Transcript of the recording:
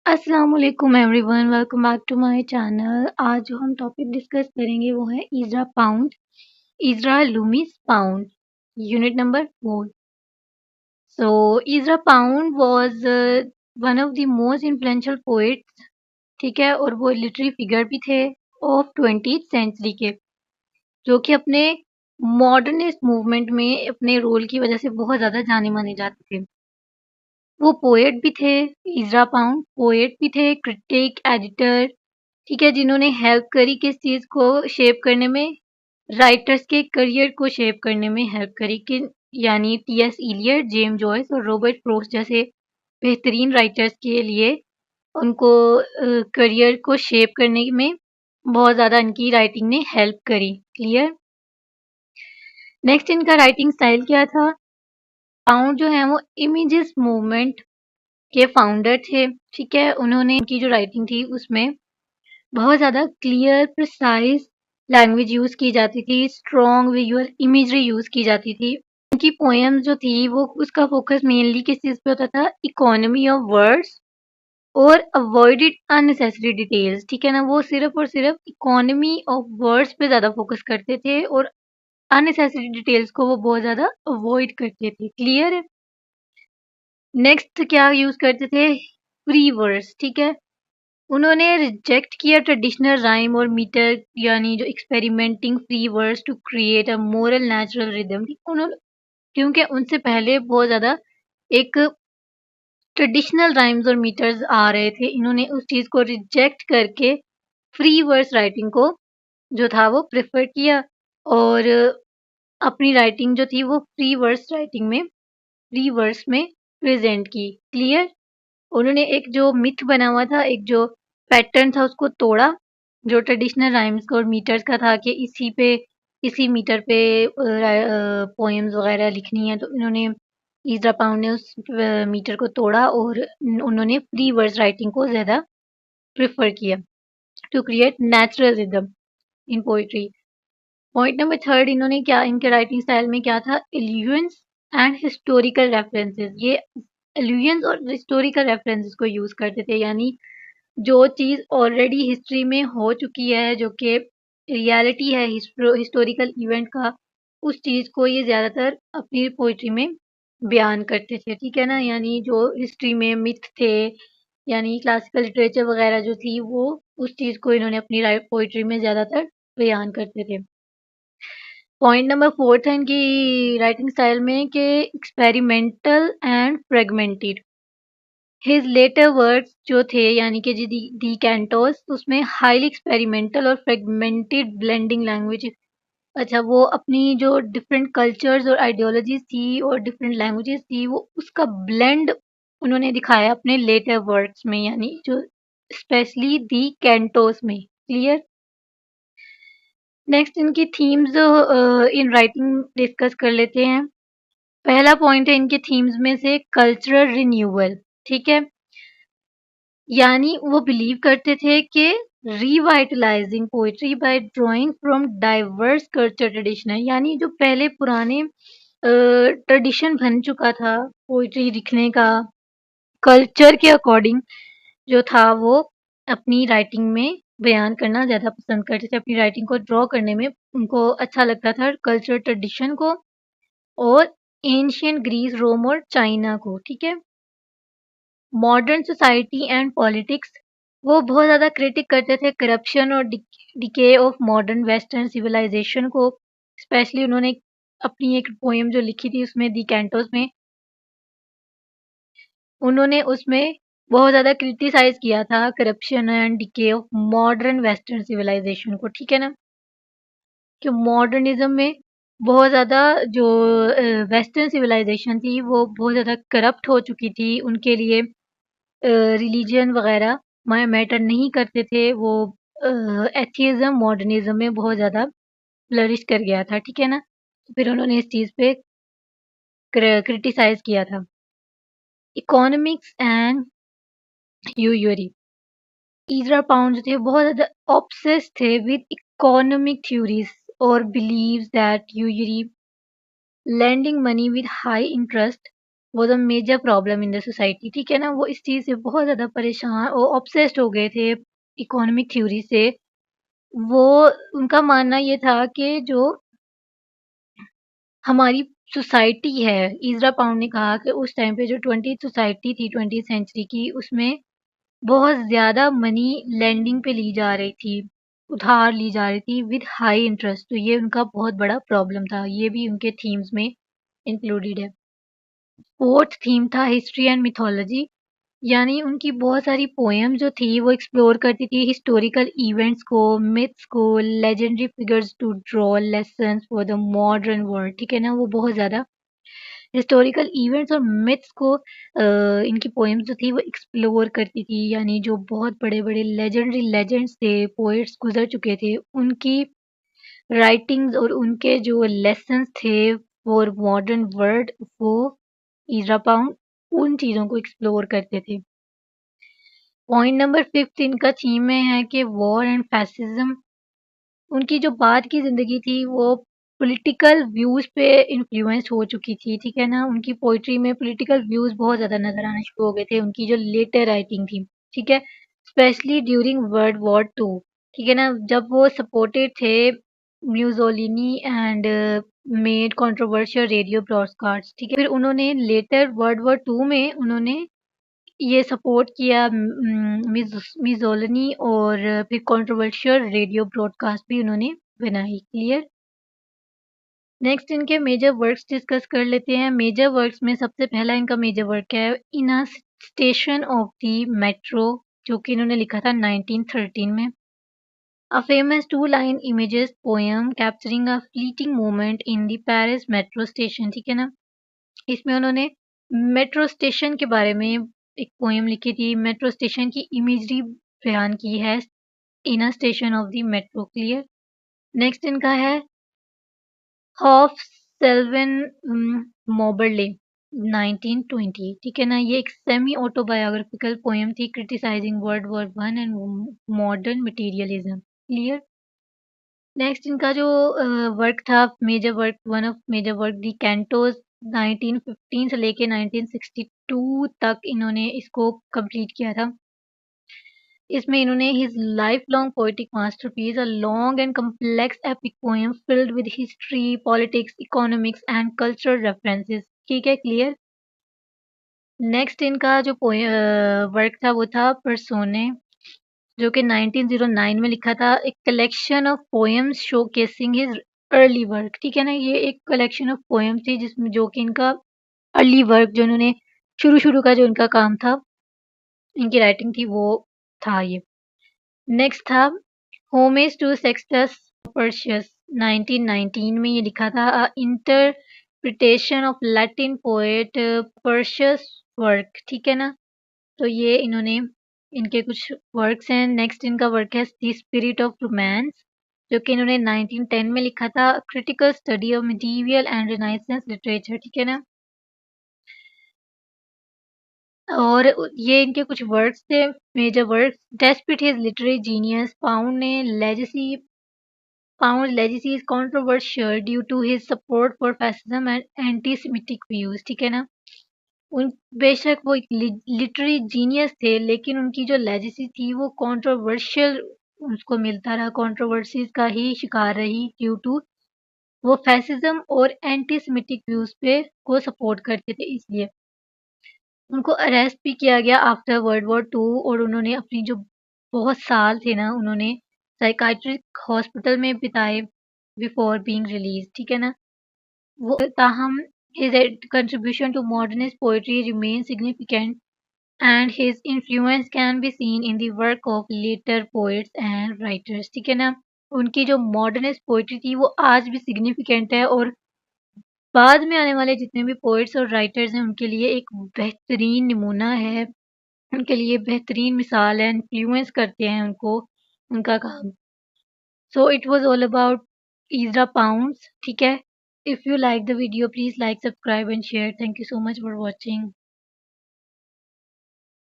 अस्सलाम वालेकुम everyone, welcome back to my channel. आज जो हम टॉपिक डिस्कस करेंगे वो है Ezra Pound, Ezra Loomis Pound, unit number 4। So Ezra Pound was one of the most influential poets, ठीक है, और वो लिटरेरी फिगर भी थे ऑफ 20th सेंचुरी के, जो कि अपने मॉडर्निस्ट मूवमेंट में अपने रोल की वजह से बहुत ज़्यादा जाने माने जाते थे। वो पोएट भी थे, इज़रा पाउंड पोएट भी थे, क्रिटिक, एडिटर, ठीक है, जिन्होंने हेल्प करी किस चीज़ को शेप करने में, राइटर्स के करियर को शेप करने में हेल्प करी कि यानी टी.एस. इलियट, जेम्स जॉयस और रॉबर्ट फ्रॉस्ट जैसे बेहतरीन राइटर्स के लिए उनको करियर को शेप करने में बहुत ज़्यादा इनकी राइटिंग ने हेल्प करी। क्लियर? नेक्स्ट इनका राइटिंग स्टाइल क्या था? पाउंड जो है वो इमेजेस मूवमेंट के फाउंडर थे, ठीक है। उन्होंने उनकी जो राइटिंग थी उसमें बहुत ज़्यादा क्लियर, प्रिसाइज़ लैंग्वेज यूज़ की जाती थी, स्ट्रॉन्ग विजुअल इमेजरी यूज़ की जाती थी। उनकी पोएम्स जो थी वो उसका फोकस मेनली किस चीज़ पे होता था? इकोनॉमी ऑफ वर्ड्स और अवॉइडेड अननेसेसरी डिटेल्स, ठीक है ना। वो सिर्फ और सिर्फ इकोनॉमी ऑफ वर्ड्स पे ज़्यादा फोकस करते थे और अननेसेसरी डिटेल्स को वो बहुत ज़्यादा अवॉइड करते थे। क्लियर है? नेक्स्ट क्या यूज़ करते थे? फ्री वर्ड्स, ठीक है। उन्होंने रिजेक्ट किया ट्रेडिशनल राइम और मीटर यानी जो experimenting free words to create a moral natural rhythm. उन्होंने क्योंकि उनसे पहले बहुत ज़्यादा एक ट्रेडिशनल राइम्स और मीटर्स आ रहे थे, इन्होंने उस चीज़ को रिजेक्ट करके फ्री वर्ड्स राइटिंग को जो था वो प्रेफर किया और अपनी राइटिंग जो थी वो फ्री वर्ड्स राइटिंग में फ्री वर्ड्स में प्रेजेंट की। क्लियर? उन्होंने एक जो मिथ बना हुआ था, एक जो पैटर्न था उसको तोड़ा, जो ट्रेडिशनल राइम्स और मीटर्स का था कि इसी मीटर पे पोएम्स वगैरह लिखनी है, तो इन्होंने इज़रा पाउंड ने उस मीटर को तोड़ा और उन्होंने फ्री वर्ड्स राइटिंग को ज़्यादा प्रेफर किया to create natural rhythm in poetry. Point number third, इन्होंने क्या इनके राइटिंग स्टाइल में क्या था? Allusions and historical references. ये एल्यूएंस और हिस्टोरिकल रेफरेंसेस को यूज करते थे, यानी जो चीज़ ऑलरेडी हिस्ट्री में हो चुकी है, जो कि रियलिटी है हिस्टोरिकल इवेंट का, उस चीज़ को ये ज़्यादातर अपनी पोइट्री में बयान करते थे, ठीक है ना। यानी जो हिस्ट्री में मिथ थे, यानी क्लासिकल लिटरेचर वगैरह जो थी, वो उस चीज़ को इन्होंने अपनी पोइट्री में ज़्यादातर बयान करते थे। पॉइंट नंबर फोर्थ है इनकी राइटिंग स्टाइल में कि experimental and fragmented. His later words जो थे यानी कि जी दी कैंटोस, उसमें हाईली एक्सपेरिमेंटल और फ्रेगमेंटेड ब्लेंडिंग लैंग्वेज। अच्छा, वो अपनी जो डिफरेंट कल्चर्स और आइडियोलॉजीज थी और डिफरेंट लैंग्वेजेस थी, वो उसका ब्लेंड उन्होंने दिखाया अपने लेटर वर्ड्स में, यानी जो स्पेशली दी कैंटोस में। क्लियर? नेक्स्ट इनकी थीम्स इन राइटिंग डिस्कस कर लेते हैं। पहला पॉइंट है इनके थीम्स में से कल्चरल रिन्यूअल, ठीक है। यानी वो बिलीव करते थे कि revitalising poetry by drawing from diverse culture tradition है, यानी जो पहले पुराने ट्रेडिशन बन चुका था पोइट्री लिखने का, कल्चर के अकॉर्डिंग जो था वो अपनी राइटिंग में बयान करना ज़्यादा पसंद करते थे। अपनी राइटिंग को ड्रॉ करने में उनको अच्छा लगता था कल्चर ट्रेडिशन को और एंशियंट ग्रीस, रोम और चाइना को, ठीक है। मॉडर्न सोसाइटी एंड पॉलिटिक्स, वो बहुत ज़्यादा क्रिटिक करते थे करप्शन और decay of modern western civilisation को। स्पेशली उन्होंने अपनी एक पोएम जो लिखी थी उसमें दी कैंटोस में, उन्होंने उसमें बहुत ज़्यादा क्रिटिसाइज़ किया था corruption and decay of modern western civilisation को, ठीक है ना। कि मॉडर्निज़्म में बहुत ज़्यादा जो वेस्टर्न सिविलाइजेशन थी वो बहुत ज़्यादा करप्ट हो चुकी थी, उनके लिए रिलीजन वगैरह मैटर नहीं करते थे। वो एथियज़्म मॉडर्निज़्म में बहुत ज़्यादा फ्लरिश कर गया था, ठीक है ना। तो फिर उन्होंने इस चीज़ पे क्रिटिसाइज़ किया था। Economics and usury, Ezra Pound जो थे बहुत ज़्यादा ऑब्सेस्ड थे विद इकोनॉमिक थ्योरीज और believes that usury lending money with high interest was a major problem in the society, ठीक है ना? वो इस चीज़ से बहुत ज़्यादा परेशान और ऑब्सेस्ड हो गए थे इकोनॉमिक थ्योरी से। वो उनका मानना ये था कि जो हमारी सोसाइटी है, इज़रा पाउंड ने कहा कि उस टाइम पे जो 20th सोसाइटी थी 20th सेंचुरी की, उसमें बहुत ज़्यादा मनी लेंडिंग पे ली जा रही थी, उधार ली जा रही थी विद हाई इंटरेस्ट। तो ये उनका बहुत बड़ा प्रॉब्लम था। ये भी उनके थीम्स में इंक्लूडेड है। फोर्थ थीम था हिस्ट्री एंड मिथोलॉजी, यानी उनकी बहुत सारी पोएम जो थी वो एक्सप्लोर करती थी हिस्टोरिकल इवेंट्स को, मिथ्स को, legendary figures to draw lessons for the modern world, ठीक है ना? वो बहुत ज़्यादा हिस्टोरिकल इवेंट्स और मिथ्स को इनकी पोएम्स जो थी वो एक्सप्लोर करती थी, यानी जो बहुत बड़े-बड़े लेजेंडरी लेजेंड्स थे, पोएट्स गुज़र चुके थे, उनकी राइटिंग्स और उनके जो लेसन्स थे फॉर मॉडर्न वर्ल्ड, वो ईज़रा पाउंड उन चीज़ों को एक्सप्लोर करते थे। पॉइंट नंबर 5 इनका थीम में है कि वॉर एंड फैसिज्म। उनकी जो बाद की ज़िंदगी थी वो पॉलिटिकल व्यूज़ पे इन्फ्लुएंस्ड हो चुकी थी, ठीक है ना? उनकी पोएट्री में पॉलिटिकल व्यूज़ बहुत ज़्यादा नज़र आना शुरू हो गए थे, उनकी जो लेटर राइटिंग थी, ठीक है? स्पेशली ड्यूरिंग वर्ल्ड वॉर 2, ठीक है ना? जब वो सपोर्टेड थे Mussolini and made controversial radio broadcast, ठीक है? फिर उन्होंने लेटर वर्ल्ड वॉर 2 में उन्होंने ये सपोर्ट किया मिज़ोलनी, और फिर कंट्रोवर्शियल रेडियो ब्रॉडकास्ट भी उन्होंने बनाई। क्लियर? नेक्स्ट इनके मेजर वर्क्स डिस्कस कर लेते हैं। मेजर वर्क्स में सबसे पहला इनका मेजर वर्क है in a station of the metro, जो कि इन्होंने लिखा था 1913 में। A famous two line images poem capturing a fleeting moment in the Paris metro station, ठीक है ना? इसमें उन्होंने मेट्रो स्टेशन के बारे में एक पोएम लिखी थी, मेट्रो स्टेशन की इमेजरी बयान की है in a station of the metro. Clear? Next इनका है ऑफ सेल्विन मोबरले 1920, ठीक है ना? ये एक सेमी ऑटोबायोग्राफिकल पोएम थी criticising world war one and modern materialism. Clear? Next इनका जो वर्क था, major work, one of major work the Cantos 1915 से लेके 1962 तक इन्होंने इसको कंप्लीट किया था। इसमें इन्होंने his life long poetic masterpiece a long and complex epic poem filled with history, politics, economics and cultural references, ठीक है? क्लियर? नेक्स्ट इनका जो वर्क था वो था परसोने, जो कि 1909 में लिखा था, एक collection of poems showcasing his early work, ठीक है ना? ये एक कलेक्शन ऑफ पोएम्स थी जिसमें जो कि इनका अर्ली वर्क, जो इन्होंने शुरू-शुरू का जो इनका काम था, इनकी राइटिंग थी, वो था ये। नेक्स्ट था होमेज टू सेक्सटस पर्शियस 1919 में ये लिखा था, a interpretation of Latin poet Persius work, ठीक है ना? तो ये इन्होंने इनके कुछ वर्क्स हैं। नेक्स्ट इनका वर्क है द स्पिरिट ऑफ रोमांस, जो कि इन्होंने 1910 में लिखा था, critical study of medieval and renaissance literature, ठीक है ना? और ये इनके कुछ वर्क्स थे, major works. Despite his literary genius, Pound legacy is controversial due to his support for fascism and antisemitic views, ठीक है ना? उन बेशक वो एक लिटरेरी जीनियस थे, लेकिन उनकी जो लेजेसी थी वो कंट्रोवर्शियल उसको मिलता रहा, कंट्रोवर्सीज का ही शिकार रही, ड्यू टू वो फैसिज्म और एंटी सेमिटिक व्यूज पे को सपोर्ट करते थे, इसलिए उनको अरेस्ट भी किया गया आफ्टर वर्ल्ड वॉर टू, और उन्होंने अपनी जो बहुत साल थे ना, उन्होंने साइकाइट्रिक हॉस्पिटल में बिताए बिफोर बीइंग रिलीज, ठीक है ना? वो ताहम his contribution to modernist poetry remains significant, and his influence can be seen in the work of later poets and writers, ठीक है ना? उनकी जो मॉडर्निस्ट पोइट्री थी वो आज भी सिग्निफिकेंट है, और बाद में आने वाले जितने भी पोइट्स और राइटर्स हैं उनके लिए एक बेहतरीन नमूना है, उनके लिए बेहतरीन मिसाल है, इन्फ्लुएंस करते हैं उनको उनका काम। So it was all about Ezra Pound's, ठीक है? If you like the video please like, subscribe and share. Thank you so much for watching.